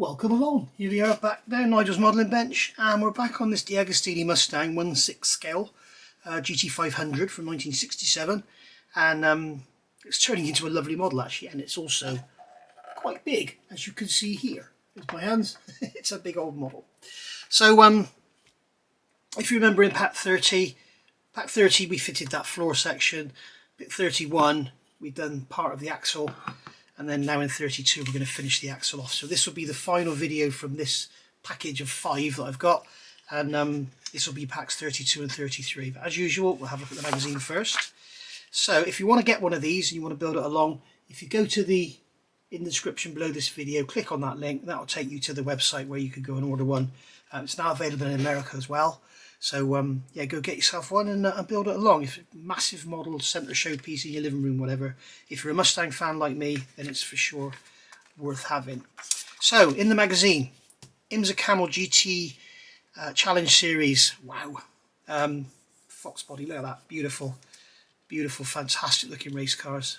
Welcome along. Here we are back down Nigel's modelling bench, and we're back on this DeAgostini Mustang 1/6 scale GT500 from 1967, and it's turning into a lovely model actually, and it's also quite big, as you can see here. Here's my hands. It's a big old model. So if you remember in pack 30 we fitted that floor section. Bit 31 we've done part of the axle, and then now in 32 we're going to finish the axle off. So this will be the final video from this package of 5 that I've got, and this will be packs 32 and 33. But as usual, we'll have a look at the magazine first. So if you want to get one of these and you want to build it along, if you go to in the description below this video, click on that link. That will take you to the website where you can go and order one. It's now available in America as well. So yeah, go get yourself one and build it along. If it's a massive model, centre showpiece in your living room, whatever. If you're a Mustang fan like me, then it's for sure worth having. So in the magazine, IMSA Camel GT Challenge Series. Wow. Fox body, look at that. Beautiful, beautiful, fantastic looking race cars.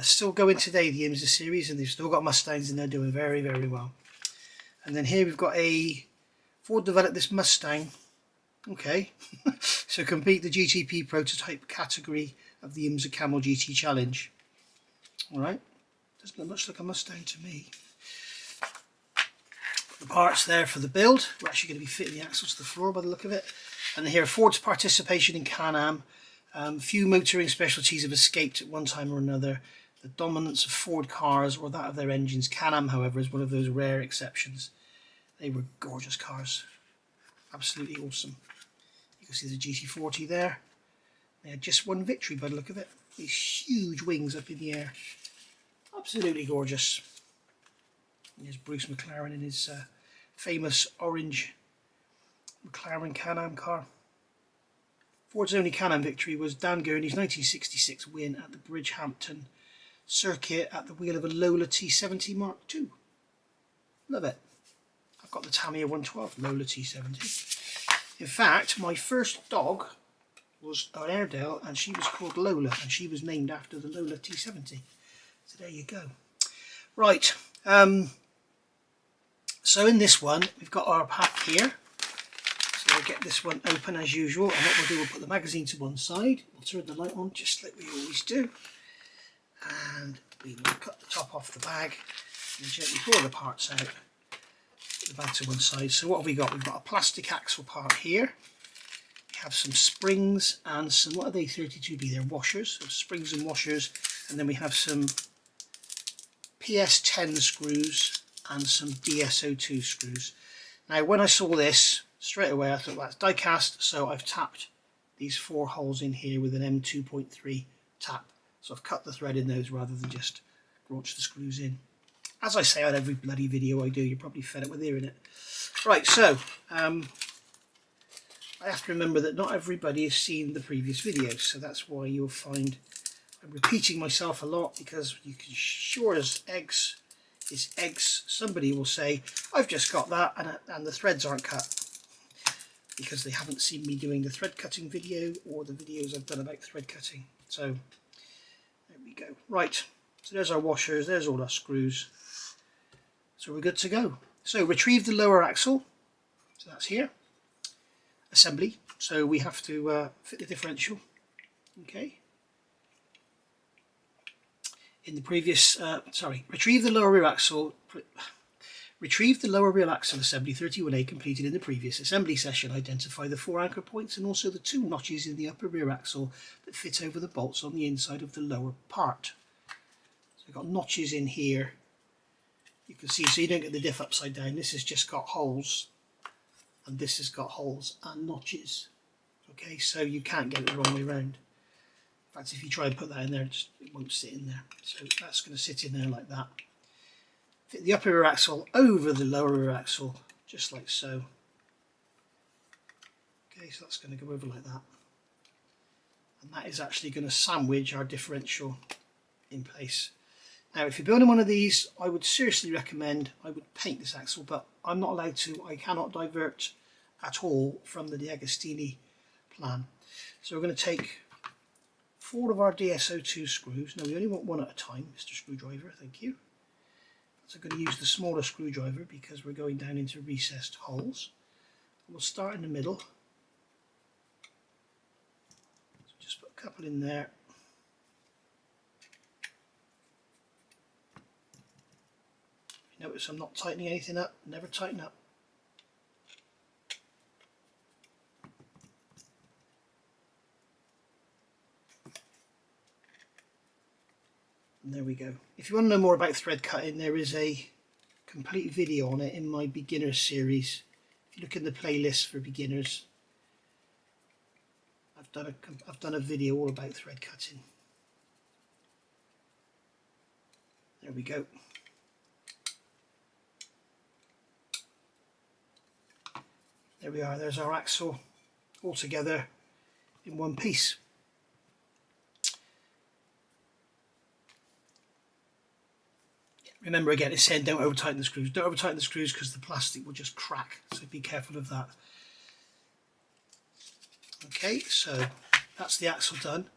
Still going today, the IMSA series, and they've still got Mustangs in there doing very, very well. And then here we've got Ford developed this Mustang. Okay, so complete the GTP prototype category of the IMSA Camel GT Challenge. Alright, doesn't look much like a Mustang to me. The parts there for the build. We're actually going to be fitting the axles to the floor by the look of it. And then here, Ford's participation in Can-Am. Few motoring specialties have escaped at one time or another. The dominance of Ford cars or that of their engines. Can-Am, however, is one of those rare exceptions. They were gorgeous cars. Absolutely awesome. You can see the GT40 there. They had just one victory by the look of it. These huge wings up in the air. Absolutely gorgeous. And here's Bruce McLaren in his famous orange McLaren Can-Am car. Ford's only Can-Am victory was Dan Gurney's 1966 win at the Bridgehampton circuit at the wheel of a Lola T70 Mark II. Love it. I've got the Tamiya 112 Lola T70. In fact, my first dog was an Airedale, and she was called Lola, and she was named after the Lola T70. So there you go. Right, so in this one, we've got our pack here. So we'll get this one open as usual, and what we'll do, we'll put the magazine to one side. We'll turn the light on just like we always do. And we will cut the top off the bag and gently pull the parts out. The bag to one side. So what have we got? We've got a plastic axle part here. We have some springs and some, what are they, 32B? They're washers, so springs and washers, and then we have some PS10 screws and some DSO2 screws. Now when I saw this, straight away I thought that's die cast, so I've tapped these 4 holes in here with an M2.3 tap. So I've cut the thread in those rather than just launch the screws in. As I say on every bloody video I do, you're probably fed up with hearing it. Right, so I have to remember that not everybody has seen the previous videos, so that's why you'll find I'm repeating myself a lot, because you can sure as eggs is eggs. Somebody will say, I've just got that and the threads aren't cut, because they haven't seen me doing the thread cutting video or the videos I've done about thread cutting. So there we go. Right, so there's our washers, there's all our screws. So we're good to go. So retrieve the lower axle. So that's here. Assembly. So we have to fit the differential. Okay. In the previous, retrieve the lower rear axle. Retrieve the lower rear axle assembly 31A completed in the previous assembly session. Identify the 4 anchor points and also the 2 notches in the upper rear axle that fit over the bolts on the inside of the lower part. So we've got notches in here. You can see, so you don't get the diff upside down. This has just got holes, and this has got holes and notches. Okay, so you can't get it the wrong way around. In fact, if you try and put that in there, it won't sit in there. So that's going to sit in there like that. Fit the upper rear axle over the lower rear axle, just like so. Okay, so that's going to go over like that. And that is actually going to sandwich our differential in place. Now, if you're building one of these, I would seriously recommend, I would paint this axle, but I'm not allowed to. I cannot divert at all from the DeAgostini plan. So we're going to take 4 of our DSO2 screws. Now, we only want one at a time, Mr. Screwdriver, thank you. So I'm going to use the smaller screwdriver because we're going down into recessed holes. We'll start in the middle. So just put a couple in there. Notice I'm not tightening anything up, never tighten up. And there we go. If you want to know more about thread cutting, there is a complete video on it in my beginners series. If you look in the playlist for beginners, I've done a video all about thread cutting. There we go. There we are, there's our axle all together in one piece. Remember again, it's saying don't over tighten the screws. Don't over tighten the screws because the plastic will just crack, so be careful of that. Okay, so that's the axle done.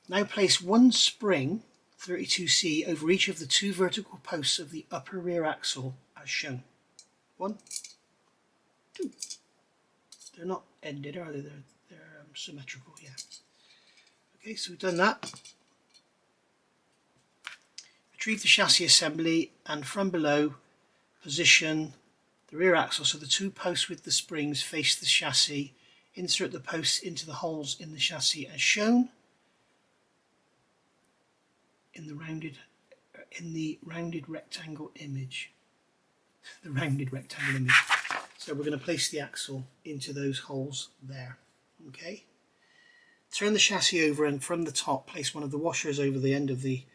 Now place one spring 32C over each of the two vertical posts of the upper rear axle as shown. 1, 2. They're not ended, are they? They're symmetrical, yeah. Okay, so we've done that. Retrieve the chassis assembly and from below position the rear axle so the two posts with the springs face the chassis. Insert the posts into the holes in the chassis as shown in the rounded rectangle image. The rounded rectangle image. So we're going to place the axle into those holes there. Okay. Turn the chassis over and from the top place one of the washers over the end of the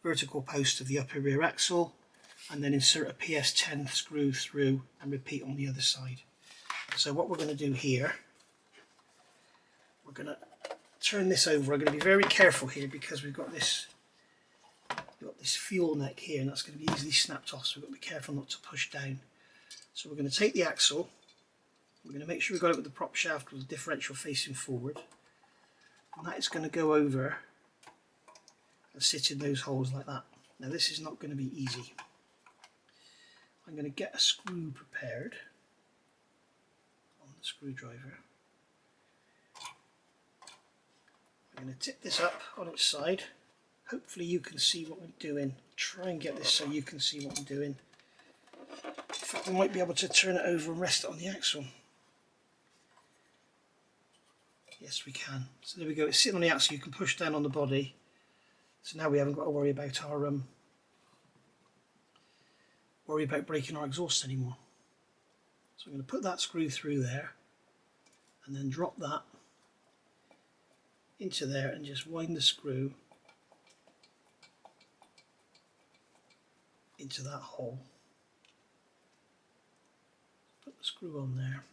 vertical post of the upper rear axle and then insert a PS10 screw through and repeat on the other side. So what we're going to do here, we're going to turn this over. I'm going to be very careful here because we've got this fuel neck here and that's going to be easily snapped off, so we've got to be careful not to push down. So we're going to take the axle, we're going to make sure we've got it with the prop shaft with the differential facing forward, and that is going to go over and sit in those holes like that. Now this is not going to be easy. I'm going to get a screw prepared on the screwdriver. I'm going to tip this up on its side. Hopefully you can see what I'm doing. Try and get this so you can see what I'm doing. In fact, we might be able to turn it over and rest it on the axle. Yes, we can. So there we go. It's sitting on the axle. You can push down on the body. So now we haven't got to worry about our breaking our exhaust anymore. So I'm going to put that screw through there, and then drop that into there, and just wind the screw into that hole. Put the screw on there.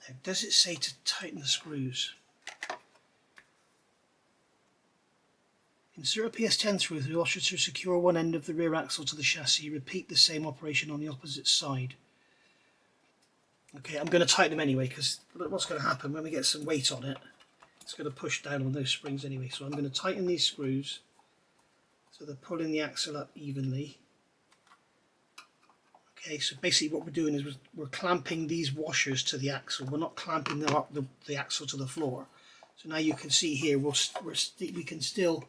Now, does it say to tighten the screws? Insert a PS10 through the washer to secure one end of the rear axle to the chassis. Repeat the same operation on the opposite side. Okay, I'm going to tighten them anyway because what's going to happen when we get some weight on it, it's going to push down on those springs anyway. So I'm going to tighten these screws so they're pulling the axle up evenly. Okay, so basically what we're doing is we're clamping these washers to the axle. We're not clamping the axle to the floor. So now you can see here we can still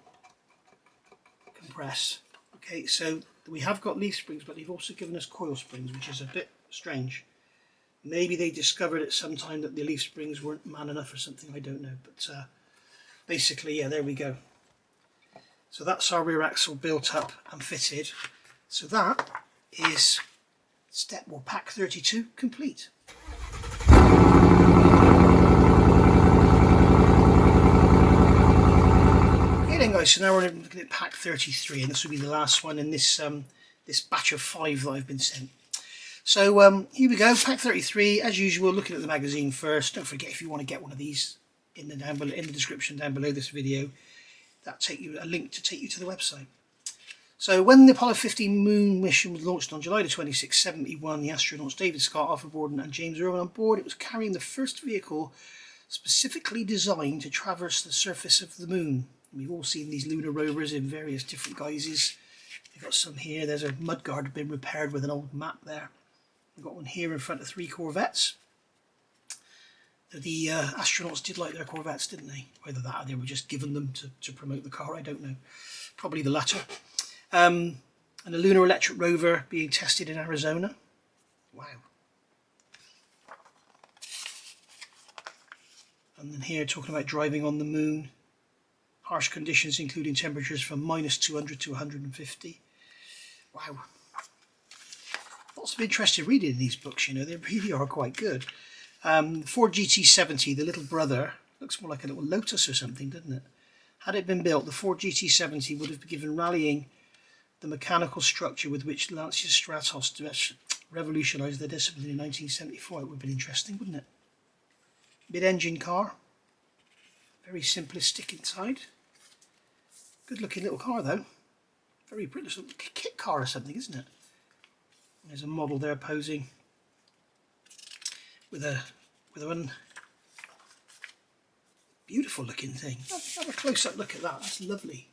compress. Okay, so we have got leaf springs, but they've also given us coil springs, which is a bit strange. Maybe they discovered at some time that the leaf springs weren't man enough or something, I don't know. But basically, yeah, there we go. So that's our rear axle built up and fitted. So that is pack 32 complete. Okay then guys, so now we're looking at pack 33, and this will be the last one in this this batch of 5 that I've been sent. So here we go, pack 33. As usual, looking at the magazine first. Don't forget, if you want to get one of these, in the description down below this video, that'll take you a link to take you to the website. So when the Apollo 15 moon mission was launched on July the 26th, 71, the astronauts David Scott, Arthur Borden and James Irwin on board, it was carrying the first vehicle specifically designed to traverse the surface of the moon. We've all seen these lunar rovers in various different guises. We've got some here. There's a mudguard been repaired with an old map there. We've got one here in front of 3 Corvettes. The astronauts did like their Corvettes, didn't they? Either that or they were just given them to promote the car, I don't know. Probably the latter. And a Lunar Electric Rover being tested in Arizona. Wow. And then here talking about driving on the moon. Harsh conditions including temperatures from -200 to 150. Wow. Lots of interesting reading in these books, you know, they really are quite good. Ford GT70, the little brother, looks more like a little Lotus or something, doesn't it? Had it been built, the Ford GT70 would have given rallying the mechanical structure with which Lancia Stratos revolutionised their discipline in 1974. It would have been interesting, wouldn't it? Mid-engine car, very simplistic inside. Good looking little car though. Very pretty, little kit car or something, isn't it? There's a model there posing with one beautiful looking thing. Have a close up look at that. That's lovely.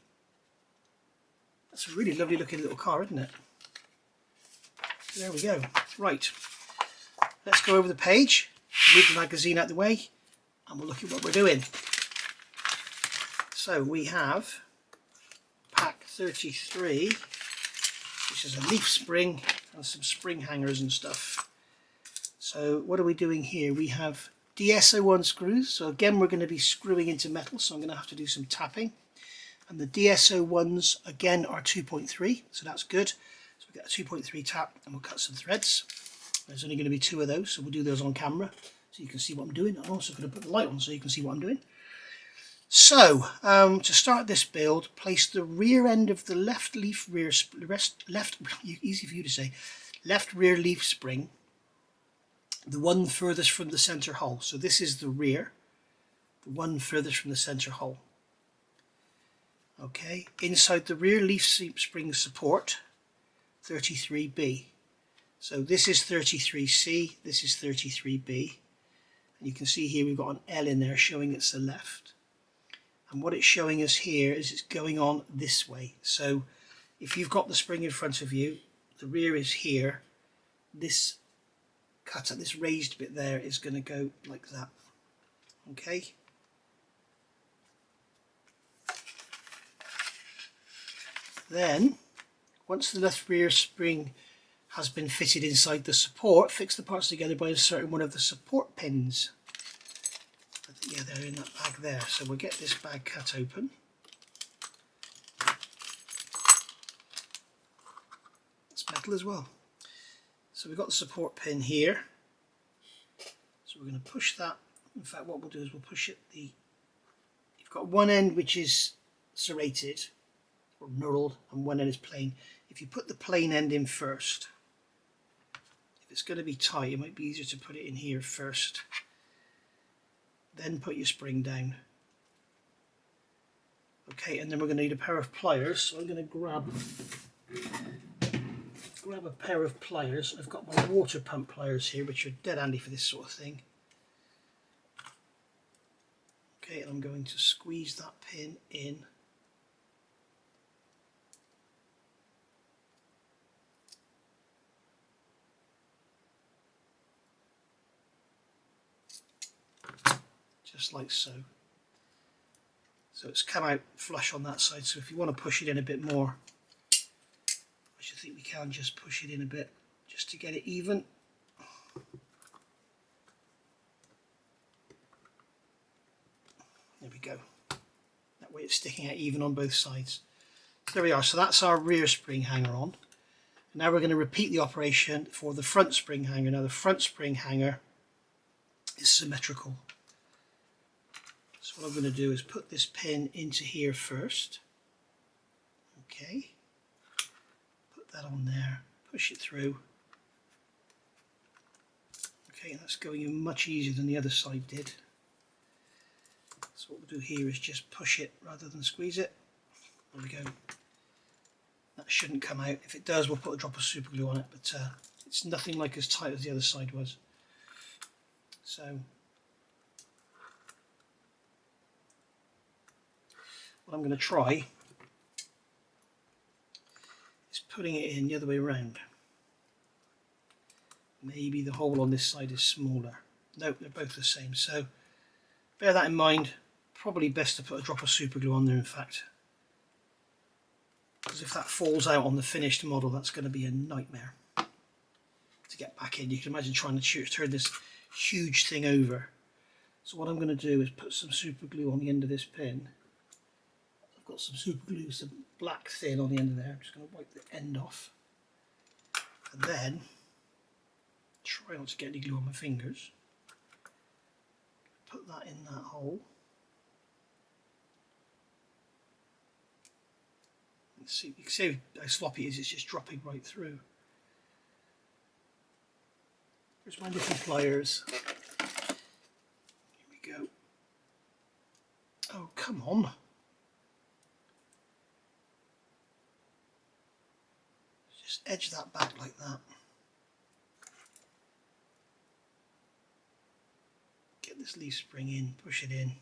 That's a really lovely looking little car, isn't it? There we go. Right, let's go over the page, move the magazine out of the way, and we'll look at what we're doing. So we have pack 33, which is a leaf spring and some spring hangers and stuff. So what are we doing here? We have DS01 screws. So again, we're going to be screwing into metal, so I'm going to have to do some tapping. And the DS01s again are 2.3, so that's good. So we'll get a 2.3 tap and we'll cut some threads. There's only going to be 2 of those, so we'll do those on camera so you can see what I'm doing. I'm also going to put the light on so you can see what I'm doing. So, to start this build, place the rear end of the left rear leaf spring, the one furthest from the center hole. So this is the rear, the one furthest from the center hole. Okay, inside the rear leaf spring support, 33B. So this is 33C, this is 33B. And you can see here we've got an L in there showing it's the left. And what it's showing us here is it's going on this way. So if you've got the spring in front of you, the rear is here. This cut at this raised bit there is going to go like that. Okay. Then, once the left rear spring has been fitted inside the support, fix the parts together by inserting one of the support pins. Yeah, they're in that bag there. So we'll get this bag cut open. It's metal as well. So we've got the support pin here. So we're going to push that. In fact, what we'll do is we'll push it. You've got one end which is serrated or knurled and one end is plain. If you put the plain end in first, if it's going to be tight, it might be easier to put it in here first. Then put your spring down. Okay, and then we're going to need a pair of pliers. So I'm going to grab a pair of pliers. I've got my water pump pliers here, which are dead handy for this sort of thing. Okay, and I'm going to squeeze that pin in. Just like so. So it's come out flush on that side, so if you want to push it in a bit more, I should think we can just push it in a bit just to get it even. There we go. That way it's sticking out even on both sides. There we are, so that's our rear spring hanger on. And now we're going to repeat the operation for the front spring hanger. Now the front spring hanger is symmetrical. So what I'm going to do is put this pin into here first. Okay. Put that on there. Push it through. Okay, that's going in much easier than the other side did. So what we'll do here is just push it rather than squeeze it. There we go. That shouldn't come out. If it does, we'll put a drop of super glue on it, but it's nothing like as tight as the other side was. So what I'm going to try is putting it in the other way around. Maybe the hole on this side is smaller. Nope, they're both the same, so bear that in mind. Probably best to put a drop of super glue on there, in fact, because if that falls out on the finished model, that's going to be a nightmare to get back in. You can imagine trying to turn this huge thing over. So what I'm going to do is put some super glue on the end of this pin. I've got some super glue, some black thin on the end of there. I'm just going to wipe the end off, and then try not to get any glue on my fingers. Put that in that hole. Let's see, you can see how sloppy it is, it's just dropping right through. Here's my different pliers. Here we go. Oh, come on. Just edge that back like that. Get this leaf spring in, push it in,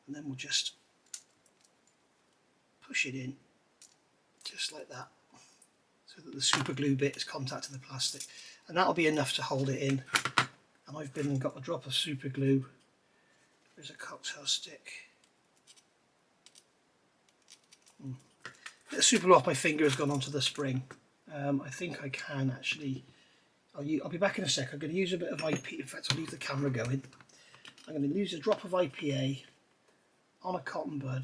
and then we'll just push it in just like that, so that the super glue bit is contact to the plastic, and that'll be enough to hold it in. And I've got a drop of super glue. There's a cocktail stick. The super glue off my finger has gone onto the spring. I think I can actually. I'll be back in a sec. I'm going to use a bit of IPA. In fact, I'll leave the camera going. I'm going to use a drop of IPA on a cotton bud.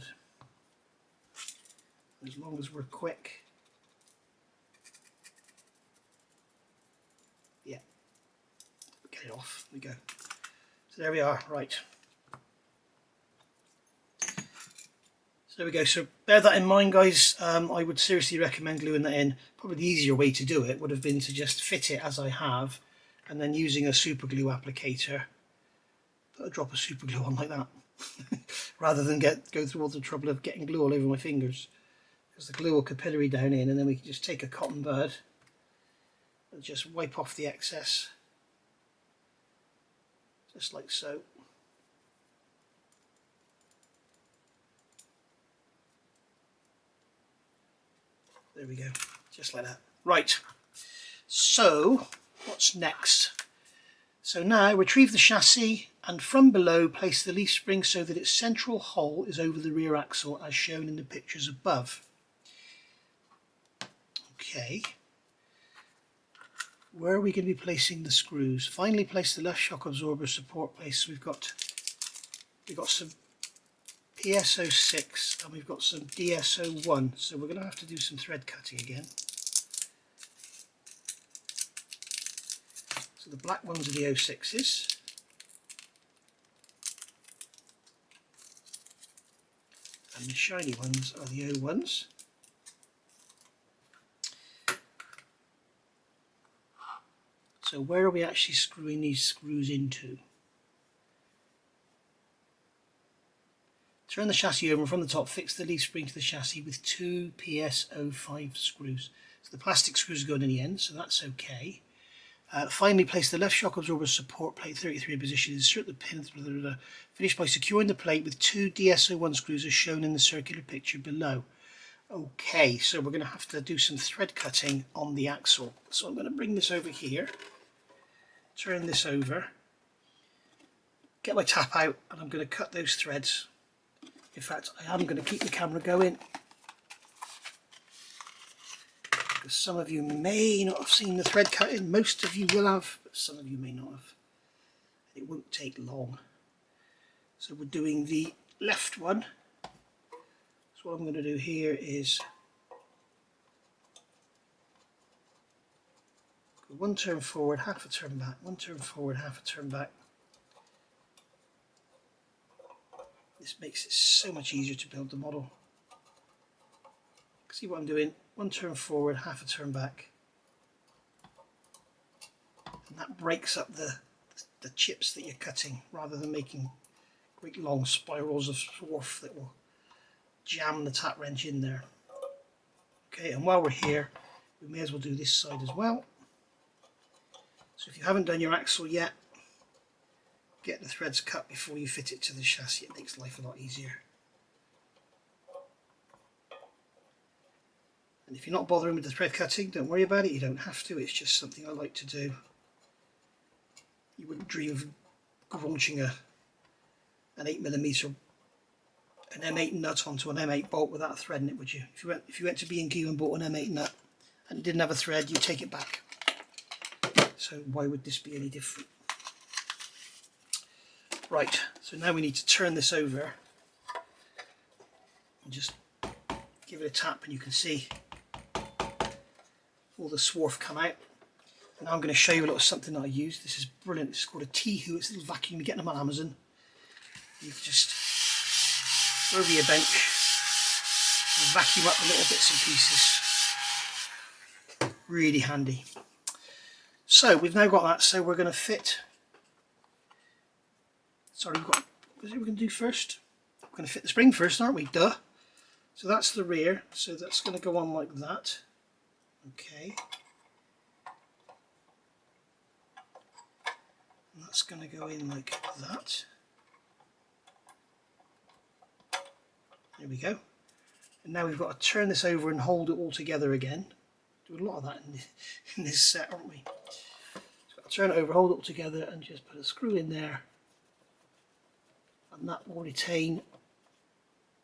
As long as we're quick. Yeah. Get it off. There we go. So there we are. Right. So there we go. So bear that in mind, guys. I would seriously recommend gluing that in. Probably the easier way to do it would have been to just fit it as I have, and then using a super glue applicator, put a drop of super glue on like that, rather than go through all the trouble of getting glue all over my fingers, because the glue will capillary down in, and then we can just take a cotton bud and just wipe off the excess, just like so. There we go, just like that. Right, so what's next? So now retrieve the chassis and from below place the leaf spring so that its central hole is over the rear axle as shown in the pictures above. Okay, where are we going to be placing the screws? Finally place the left shock absorber support place. So we've got some PSO6 and we've got some DSO1, so we're going to have to do some thread cutting again. So the black ones are the 06s, and the shiny ones are the 01s. So where are we actually screwing these screws into? Turn the chassis over and from the top fix the leaf spring to the chassis with 2 PS05 screws. So the plastic screws are going in the end, so that's okay. Finally place the left shock absorber support plate 33 in position, insert the pin, finish by securing the plate with 2 DSO1 screws as shown in the circular picture below. Okay, so we're going to have to do some thread cutting on the axle. So I'm going to bring this over here, turn this over, get my tap out, and I'm going to cut those threads. In fact, I am going to keep the camera going, because some of you may not have seen the thread cutting. Most of you will have, but some of you may not have. It won't take long. So we're doing the left one. So what I'm going to do here is go one turn forward, half a turn back, one turn forward, half a turn back. This makes it so much easier to build the model. See what I'm doing? One turn forward, half a turn back. And that breaks up the chips that you're cutting, rather than making great long spirals of swarf that will jam the tap wrench in there. Okay, and while we're here, we may as well do this side as well. So if you haven't done your axle yet, get the threads cut before you fit it to the chassis. It makes life a lot easier. And if you're not bothering with the thread cutting, don't worry about it, you don't have to, it's just something I like to do. You wouldn't dream of graunching an 8mm, an M8 nut onto an M8 bolt without a thread in it, would you? If you went to B&Q and bought an M8 nut and it didn't have a thread, you'd take it back. So why would this be any different? Right, so now we need to turn this over and just give it a tap, and you can see all the swarf come out. And now I'm going to show you a little something that I use. This is brilliant. It's called a T-Hoo. It's a little vacuum. You get them on Amazon. You can just go over your bench and vacuum up the little bits and pieces. Really handy. So we've now got that. So we're going to fit. Sorry, what is it we're going to do first? We're going to fit the spring first, aren't we? Duh. So that's the rear. So that's going to go on like that. Okay. And that's going to go in like that. There we go. And now we've got to turn this over and hold it all together again. Do a lot of that in this set, aren't we? So got to turn it over, hold it all together, and just put a screw in there. And that will retain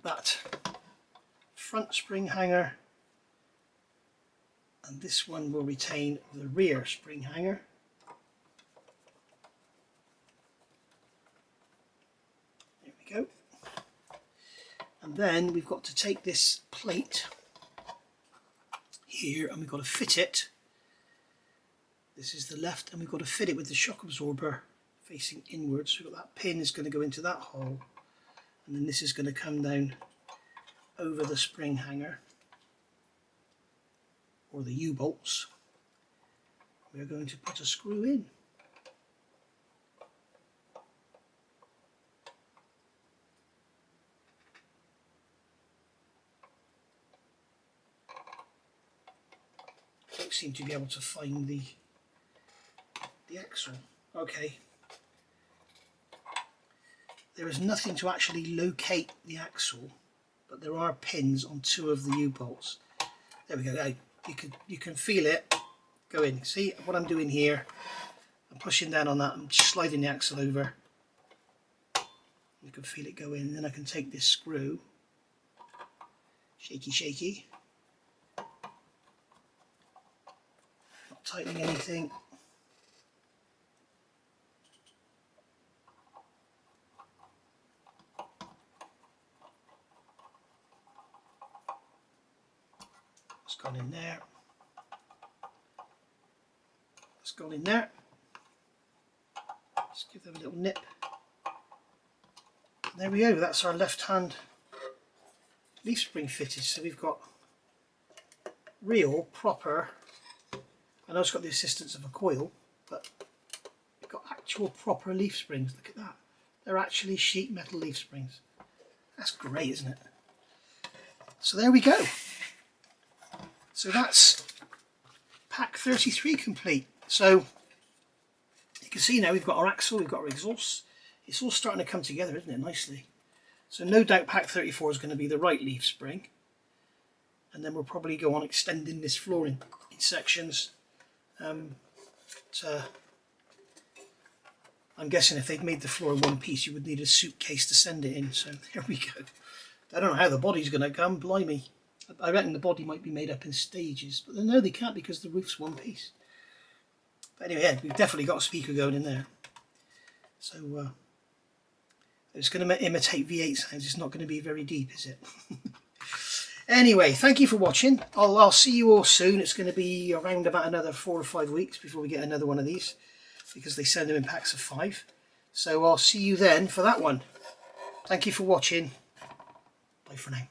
that front spring hanger. And this one will retain the rear spring hanger. There we go. And then we've got to take this plate here and we've got to fit it. This is the left, and we've got to fit it with the shock absorber facing inwards. So we've got that pin is going to go into that hole, and then this is going to come down over the spring hanger, or the U-bolts. We're going to put a screw in. Don't seem to be able to find the axle. Okay. There is nothing to actually locate the axle, but there are pins on two of the U-bolts. There we go. You can feel it go in. See what I'm doing here? I'm pushing down on that. I'm sliding the axle over. You can feel it go in. And then I can take this screw. Shaky, shaky. Not tightening anything. It's gone in there. It's gone in there. Just give them a little nip. And there we go. That's our left-hand leaf spring fitted. So we've got real, proper. I know it's got the assistance of a coil, but we've got actual proper leaf springs. Look at that. They're actually sheet metal leaf springs. That's great, isn't it? So there we go. So that's pack 33 complete. So you can see now we've got our axle, we've got our exhaust. It's all starting to come together, isn't it, nicely? So no doubt pack 34 is going to be the right leaf spring. And then we'll probably go on extending this flooring in sections. I'm guessing if they'd made the floor in one piece, you would need a suitcase to send it in. So there we go. I don't know how the body's going to come, blimey. I reckon the body might be made up in stages, but no, they can't because the roof's one piece. But anyway, yeah, we've definitely got a speaker going in there. So it's going to imitate V8 sounds. It's not going to be very deep, is it? Anyway, thank you for watching. I'll see you all soon. It's going to be around about another 4 or 5 weeks before we get another one of these, because they send them in packs of 5. So I'll see you then for that one. Thank you for watching. Bye for now.